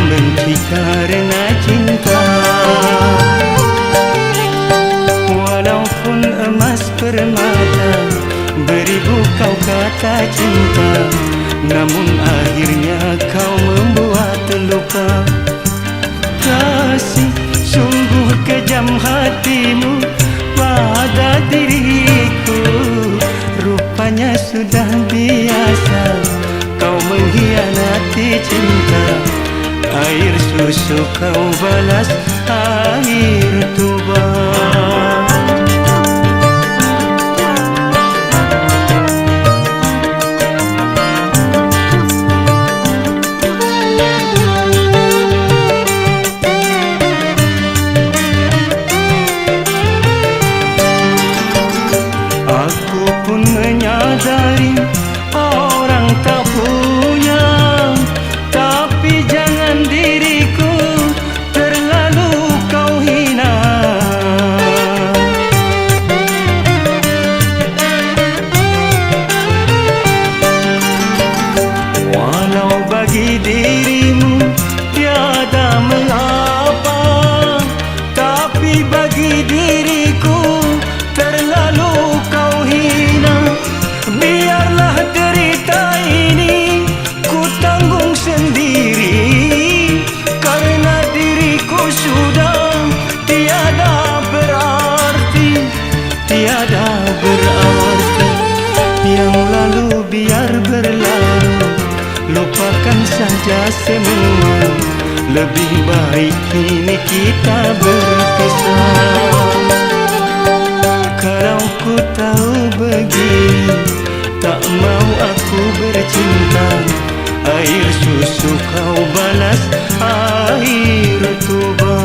membenci karena cinta. Walaupun emas permata, beribu kau kata cinta, namun akhirnya kau membuat luka. Kasih, sungguh kejam hatimu pada diriku. Rupanya sudah biasa kau mengkhianati cinta. Air susu kau balas air tuba. Menyadari orang tak punya, tapi jangan diriku terlalu kau hina. Walau bagi dirimu tiada mengapa, tapi bagi diriku terlalu kau hina. Biarlah derita ini ku tanggung sendiri, karena diriku sudah tiada berarti, tiada berarti. Yang lalu biar berlalu, lupakan saja semua. Lebih baik kini kita berpisah. Kalau ku tahu begini, tak mau aku bercinta. Air susu kau balas air tuba.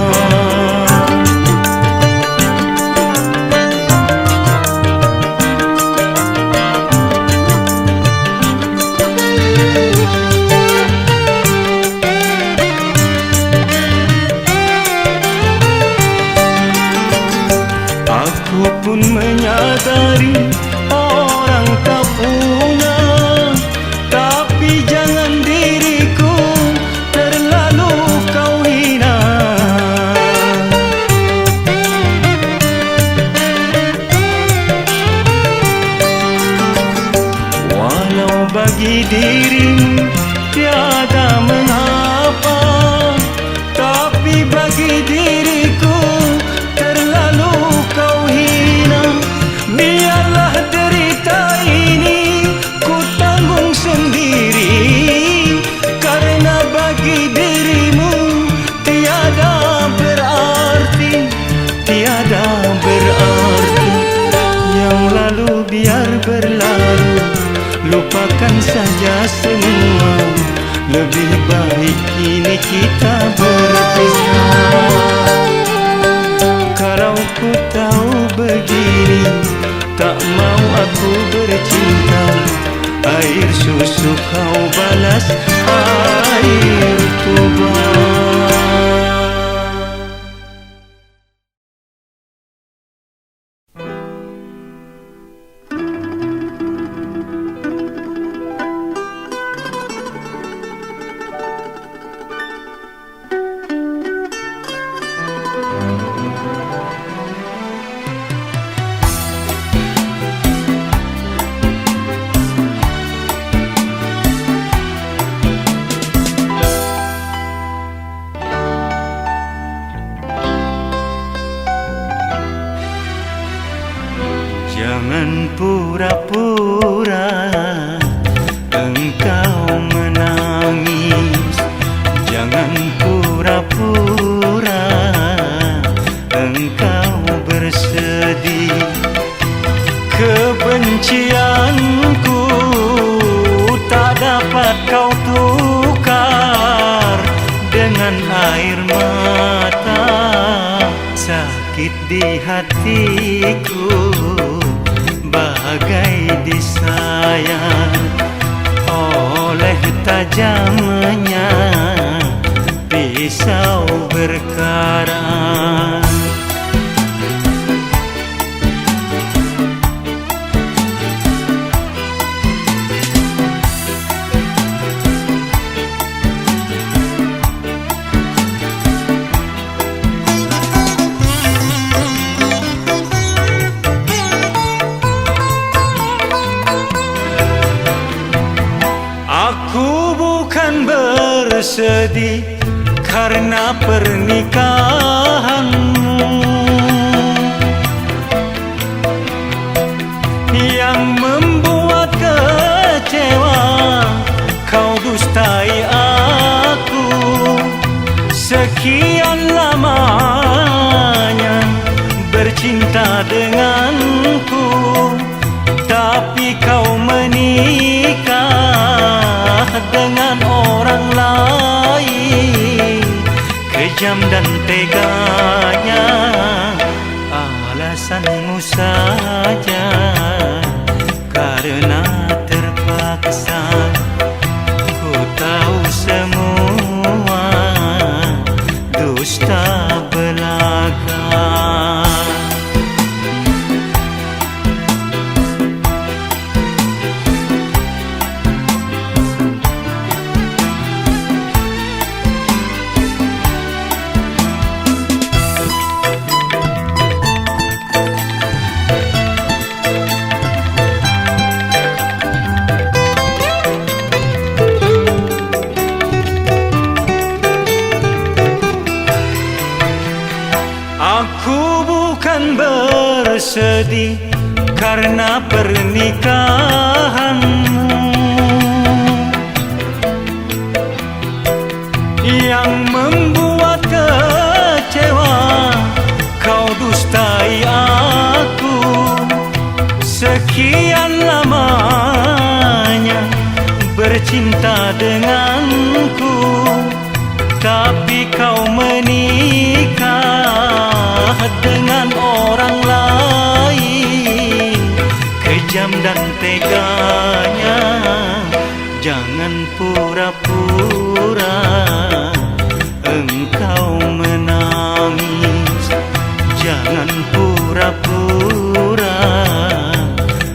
Aku pun menyadari orang tak punya, tapi jangan diriku terlalu kau hina. Walau bagi dirimu tiada mengapa, tapi bagi diriku terlalu kau hina. Biarlah derita ini ku tanggung sendiri, karena bagi dirimu tiada berarti, tiada berarti. Yang lalu biar berlalu, lupakan saja semua. Lebih baik kini kita berpisah. Kalau ku tahu begini, tak mau aku bercinta. Air susu kau balas air tuba. Jangan pura-pura engkau menangis. Jangan pura-pura engkau bersedih. Kebencianku tak dapat kau tukar dengan air mata. Sakit di hatiku bagai disayat oleh tajamnya pisau berkarat. bersedih karena pernikahanmu yang membuat kecewa. Kau dustai aku sekian lamanya bercinta denganku, tapi kau menikah dengan orang lain. Kejam dan teganya alasanmu saja, karena terpaksa. Ku tahu semua dusta belaka. Aku bukan bersedih karena pernikahanmu yang membuat kecewa. Kau dustai aku sekian lamanya bercinta denganku, tapi kau menikah dengan orang lain. Kejam dan teganya, jangan pura-pura engkau menangis. Jangan pura-pura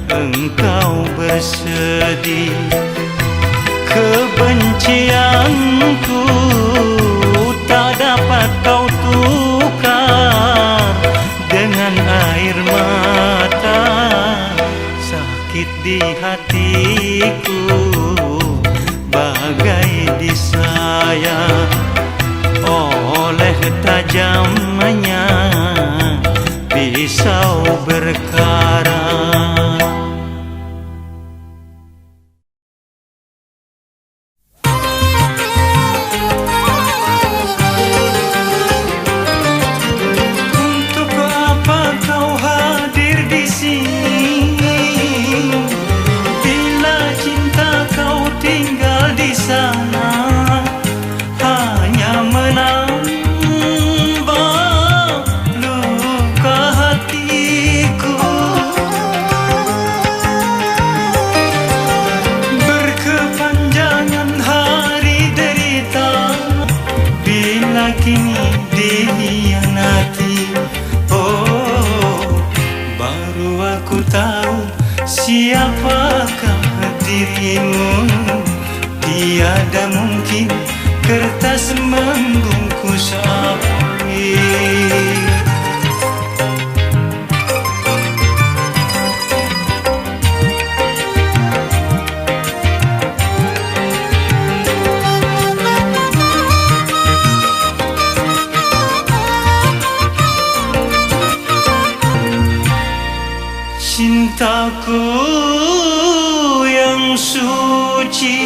engkau bersedih. Kebencianku tak dapat kau tukar dengan air mata. Sakit di hatiku bagai disayat oleh tajamnya pisau berkarat. Kini dikhianati, oh baru aku tahu siapakah dirimu. Tiada mungkin kertas membungkus api. Cintaku yang suci.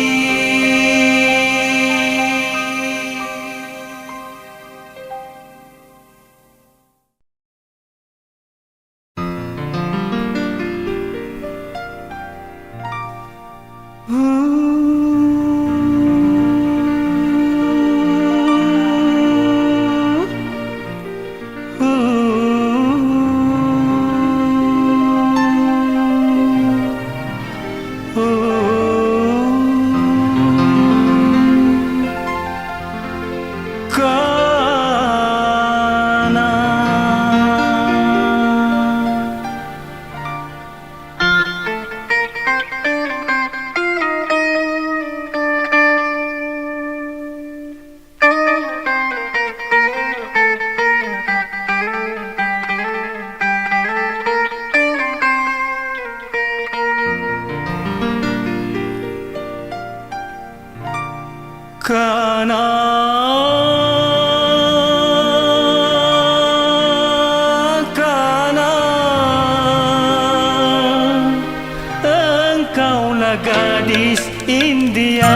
gadis India.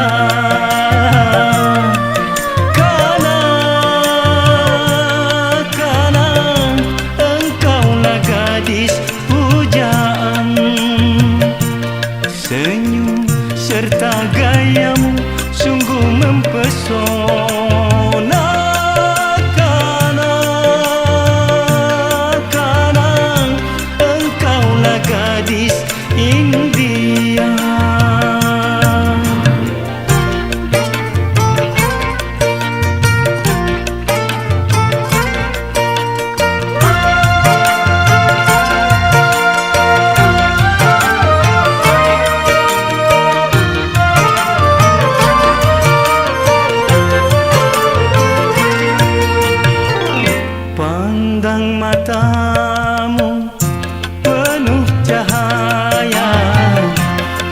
Karena engkaulah gadis pujaan. Senyum serta gayamu sungguh mempesona. Karena engkaulah gadis India. Pandang matamu penuh cahaya,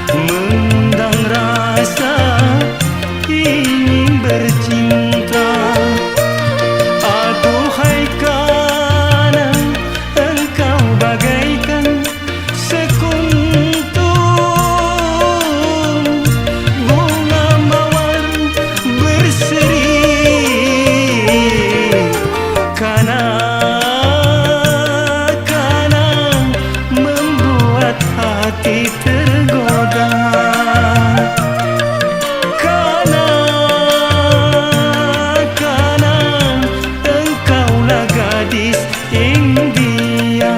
mengundang rasa ingin bercinta. Aduhai karena engkau bagaikan sekuntum bunga mawar berseri. Karena membuat hati tergoda. Karena engkaulah gadis India.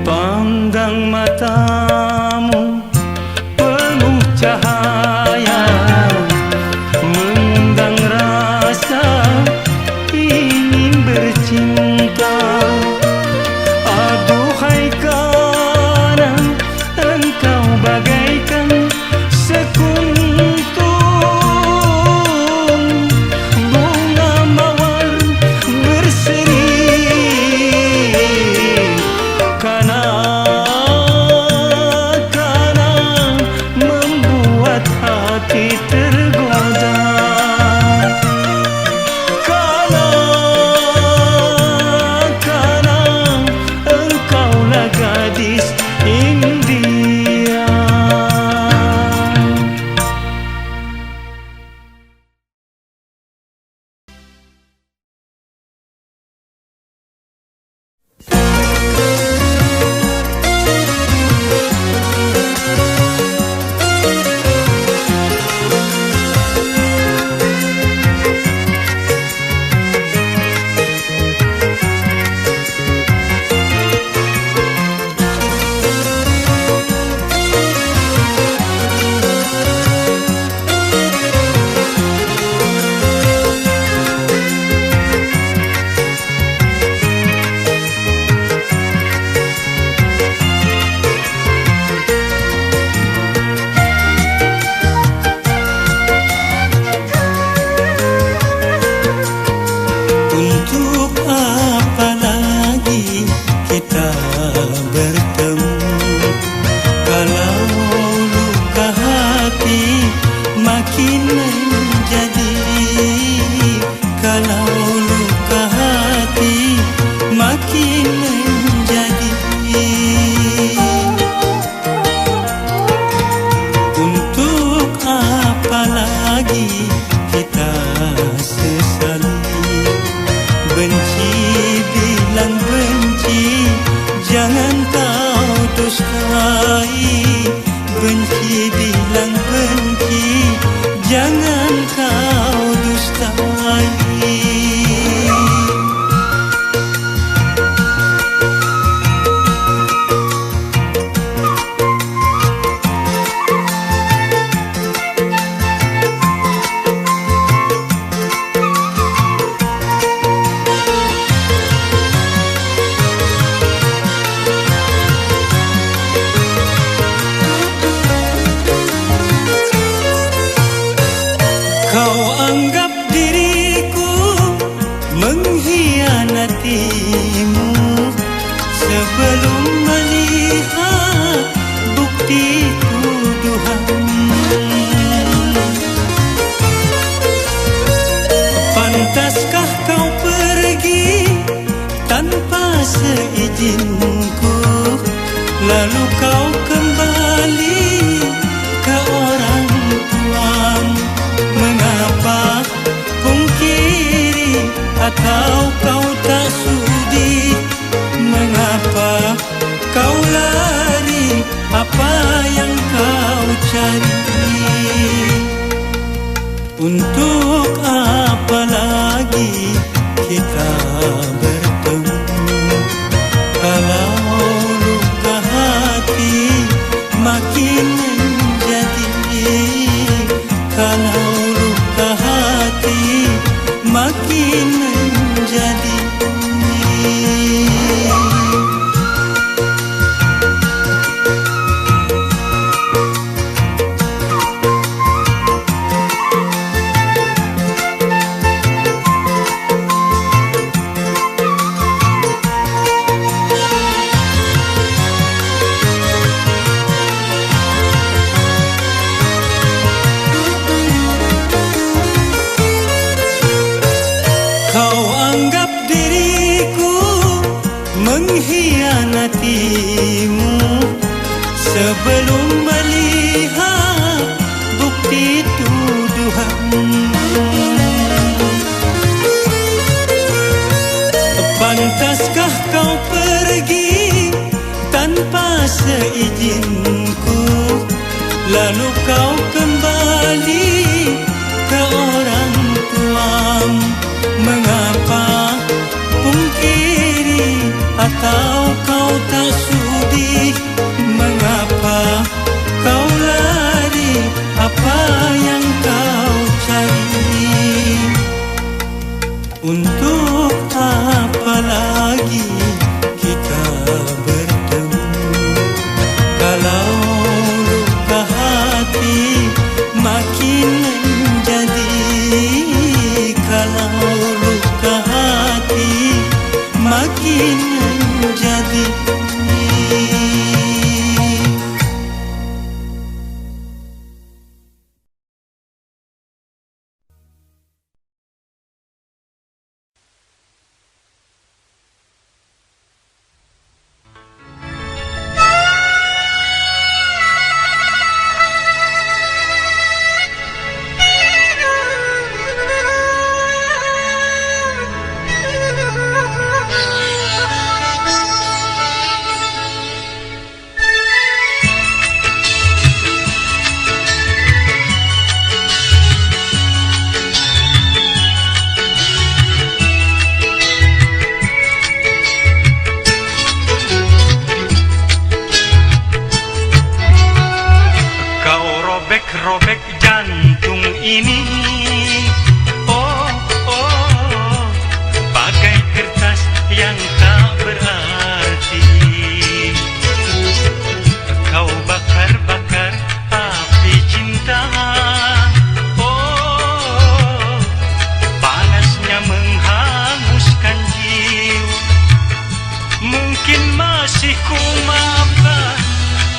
Pandang matamu penuh cahaya, mengundang rasa ingin bercinta. Aduhai karena engkau bagaikan sekuntum bunga mawar berseri. Karena membuat hati tergoda. Karena engkaulah gadis India. Untuk apa lagi kita bertemu kalau luka hati makin menjadi. Kalau luka hati makin menjadi. Untuk apa lagi kita sesali? Benci bilang benci, jangan kau dustai. Benci bilang benci, jangan kau dustai. Kau anggap diriku mengkhianati Untuk apa lagi kita bertemu kalau luka hati makin menjadi, kalau luka hati makin menjadi. Kau anggap diriku mengkhianatimu sebelum melihat bukti tuduhanmu. Pantaskah kau pergi tanpa seizinku, lalu kau kembali ke orang tuamu? Mengapa pungkiri atau kau tak sudi? Mengapa kau lari? Apa yang kau cari? Untuk apa lagi kita bertemu kalau luka hati makin menjadi, kalau luka hati makin menjadi. Robek jantung ini, oh, oh, bagai kertas yang tak berarti. Kau bakar-bakar api cinta, oh, panasnya menghanguskan jiwa. Mungkin masih ku maafkan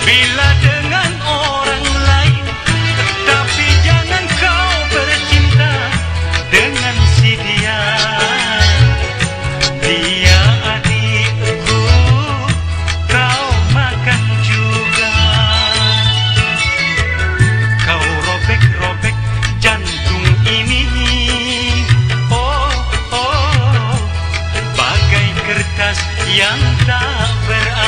bila dengan orang lain, tapi jangan kau bercinta dengan si dia. Dia adikku, kau makan juga. Kau robek-robek jantung ini, oh, oh, bagai kertas yang tak berarti.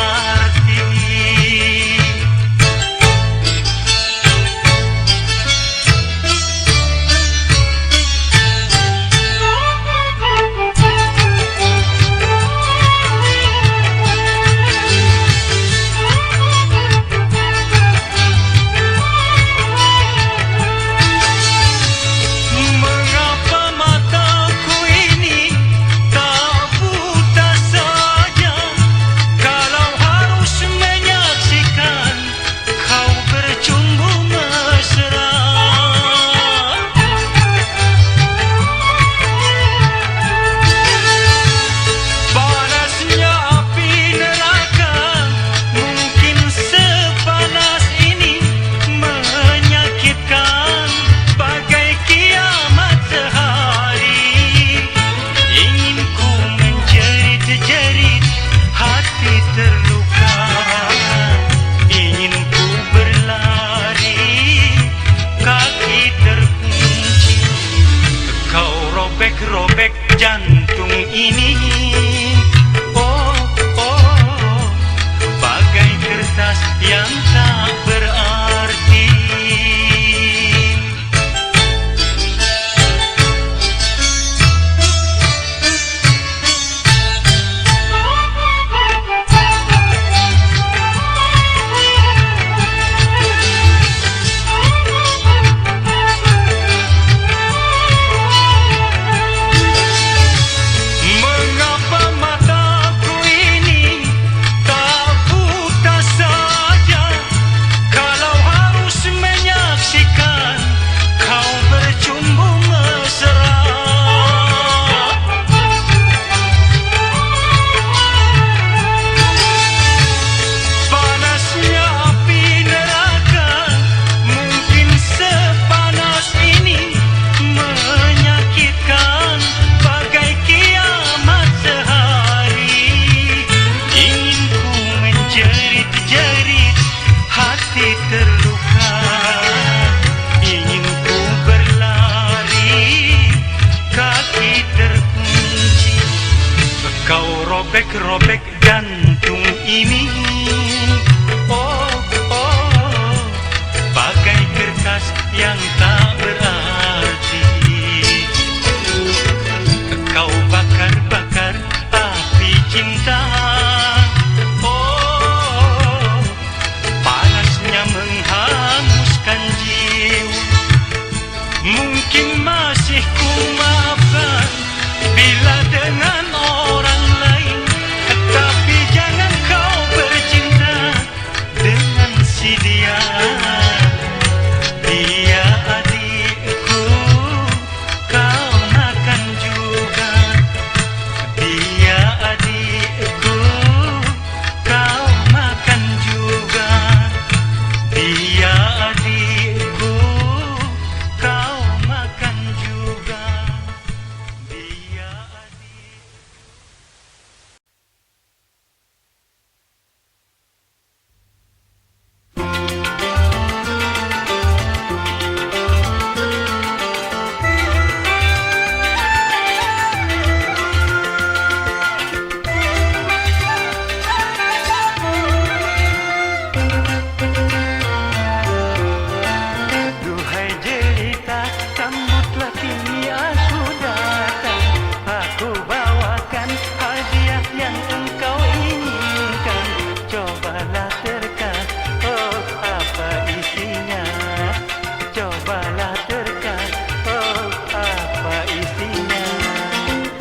Robek jantung ini, oh, oh, bagai kertas yang tak berarti. robek-robek jantung ini. Oh, oh, bagai kertas yang tak berarti. Kau bakar-bakar api cinta. Oh, panasnya menghanguskan jiwa. Mungkin masih ku maafkan bila dengan orang lain, tapi jangan kau bercinta dengan si dia. Dia adikku, kau makan juga. Dia adikku, kau makan juga. Dia adikku, kau makan juga. Dia adik. Duhai jelita, sambutlah kini aku datang. Aku bawakan hadiah yang engkau inginkan. Cobalah terka, oh apa isinya. Cobalah terka, oh apa isinya.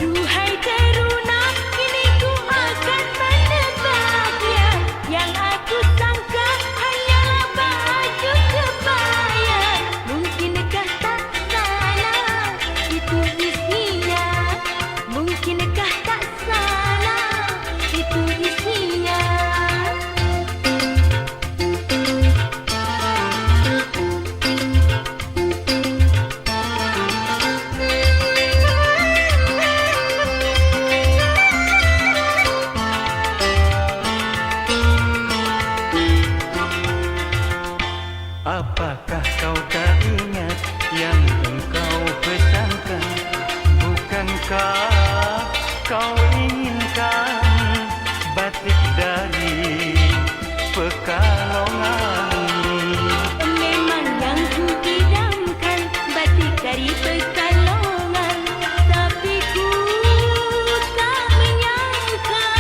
Duhai teruna, kini ku akan menebaknya. Yang aku sangka hanyalah baju kebaya. Mungkinkah tak salah itu isinya? Mungkinkah tak salah itu isinya? Apakah kau tak ingat yang engkau pesankan? Bukankah kau inginkan batik dari Pekalongan? Memang yang ku idamkan batik dari Pekalongan, tapi ku tak menyangka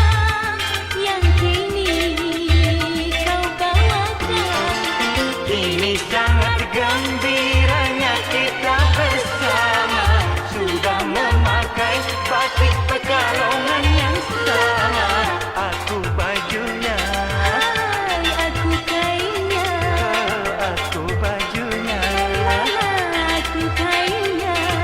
yang kini kau bawakan. Kini sangat gembiranya kita bersama, sudah memakai batik Pekalongan yang sama. Aku bajunya, Hai, aku kainnya, aku bajunya. aku kainnya.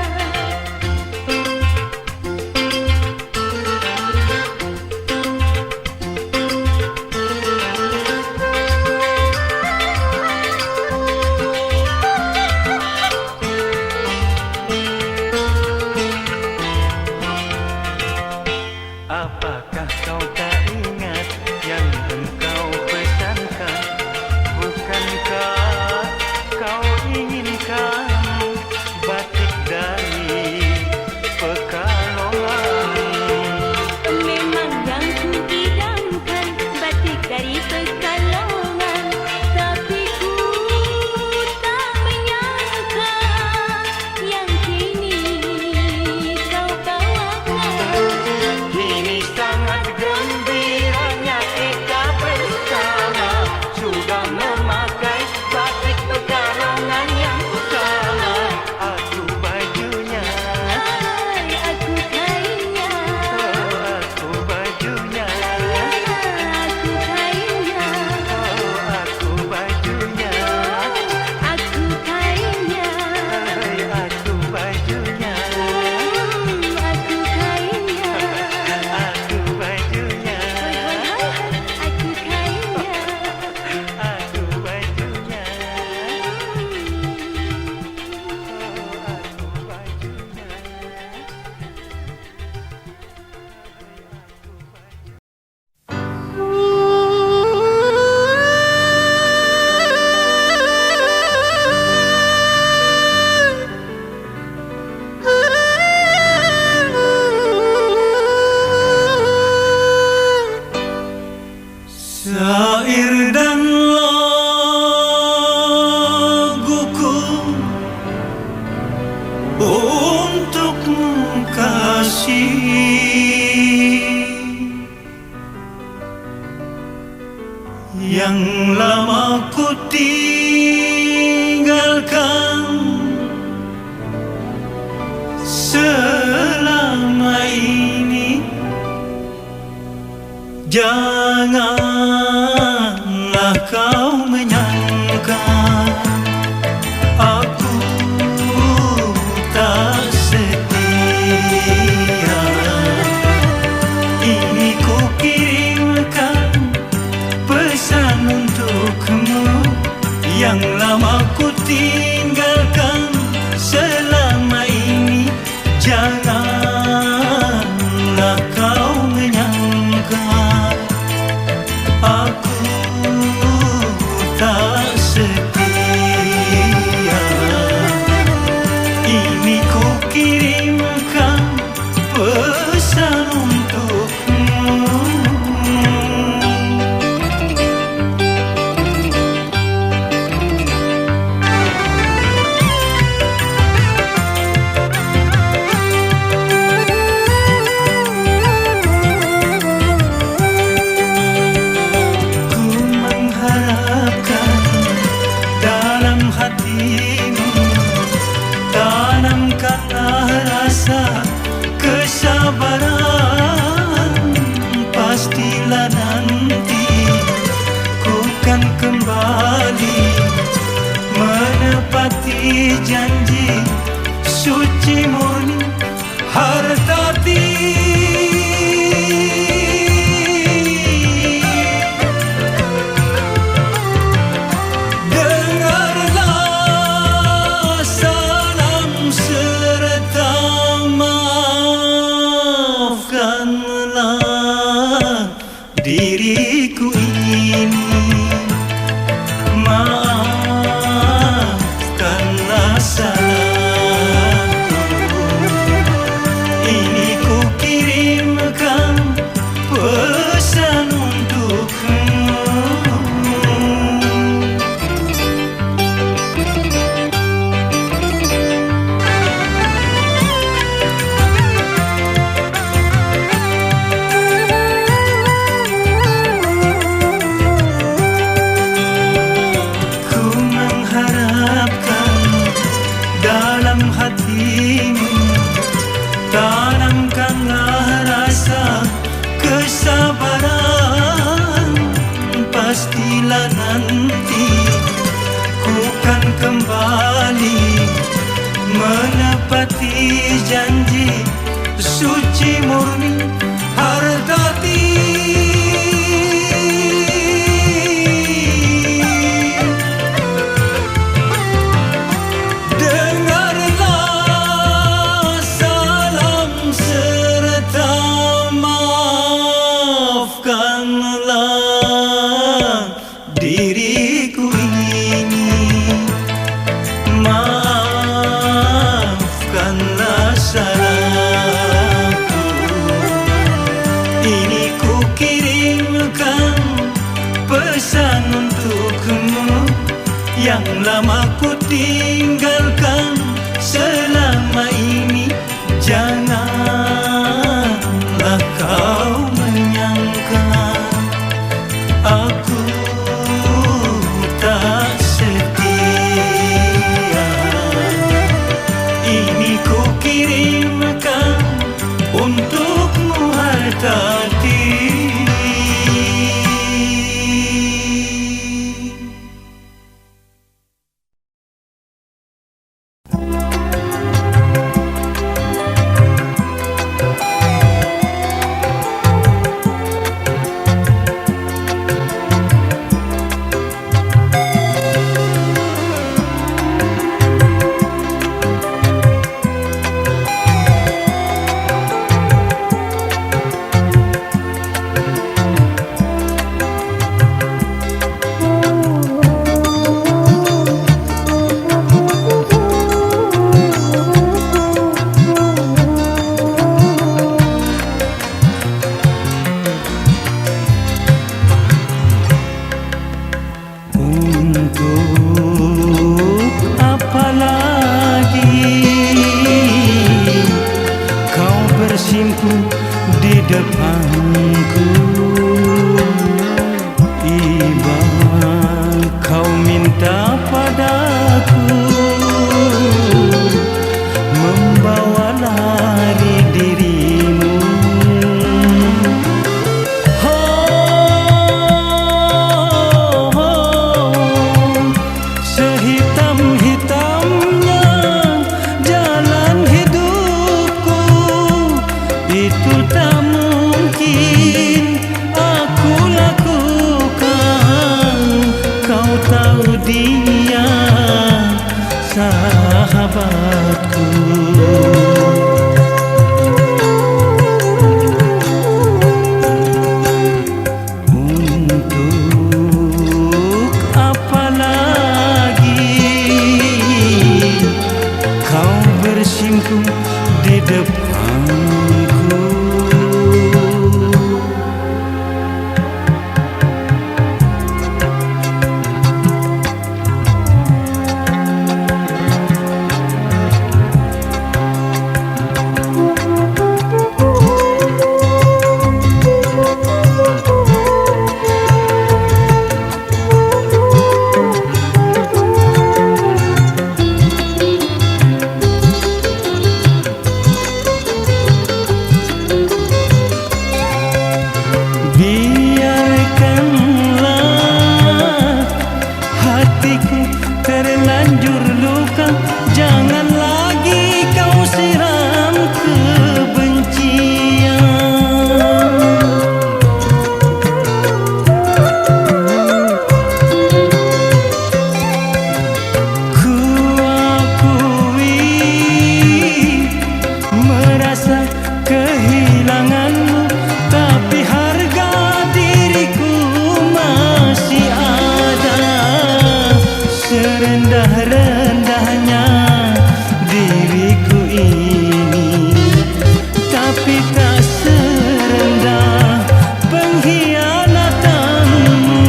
kasih yang lama ku tinggalkan selama ini. Janganlah kau menyangka aku tak setia. Ini ku kirimkan pesan untukmu yang lama ku tinggalkan selama ini. Janganlah kau menyangka aku tak setia. Ini ku kirimkan pesan untukmu. Kesabaran, pastilah nanti ku kan kembali menepati janji suci murni Hartati. Diriku ini, maafkanlah salahku. Ini ku kirimkan pesan untukmu. Tanamkanlah rasa kesabaran, pastilah nanti ku kan kembali menepati janji suci murni Hartati. Diriku ini, maafkanlah salahku. Ini ku kirimkan pesan untukmu yang lama ku tinggalkan selama ini. Janganlah kau menyangka aku tak setia. Ini ku kirimkan untukmu Hartati. depanku. Iba kau minta padaku membawa lari dirimu. Sehitam-hitamnya jalan hidupku, itu tak mungkin aku lakukan. Kau tahu dia sahabatku. Untuk apa lagi kau bersimpu di depanku? Biarkanlah hatiku terlanjur luka, jangan lagi kau siram kebencian. Ku akui merasa kehilanganmu, tapi harga diriku masih ada. Serendah-rendahnya diriku ini, tapi tak serendah pengkhianatanmu.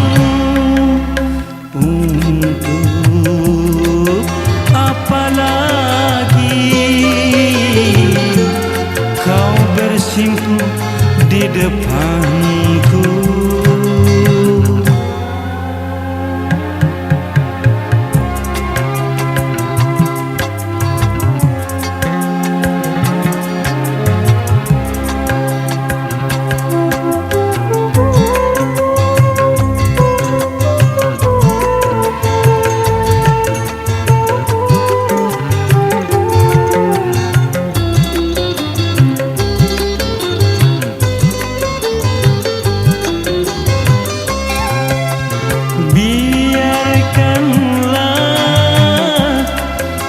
Untuk apa lagi kau bersimpu di depanku? Biarkanlah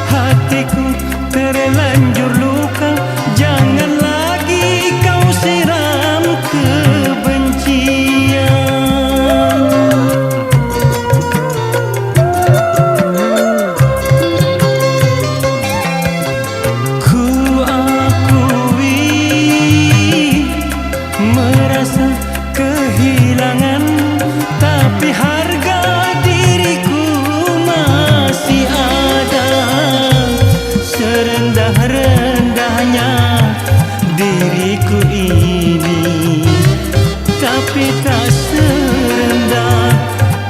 hatiku terlanjur luka, jangan lagi kau siram kebencian. Ku akui merasa kehilangan, tapi harga diriku masih ada. Serendah-rendahnya diriku ini, tapi tak serendah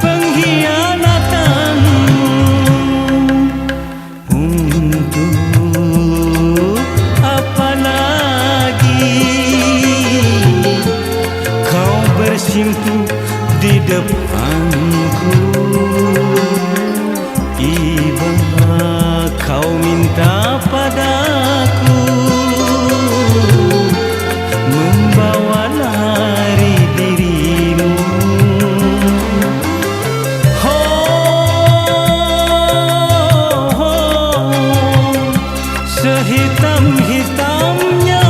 pengkhianatanmu. Untuk apa lagi kau bersimpu di depanku? Iba kau minta padaku membawa lari dirimu. Sehitam-hitamnya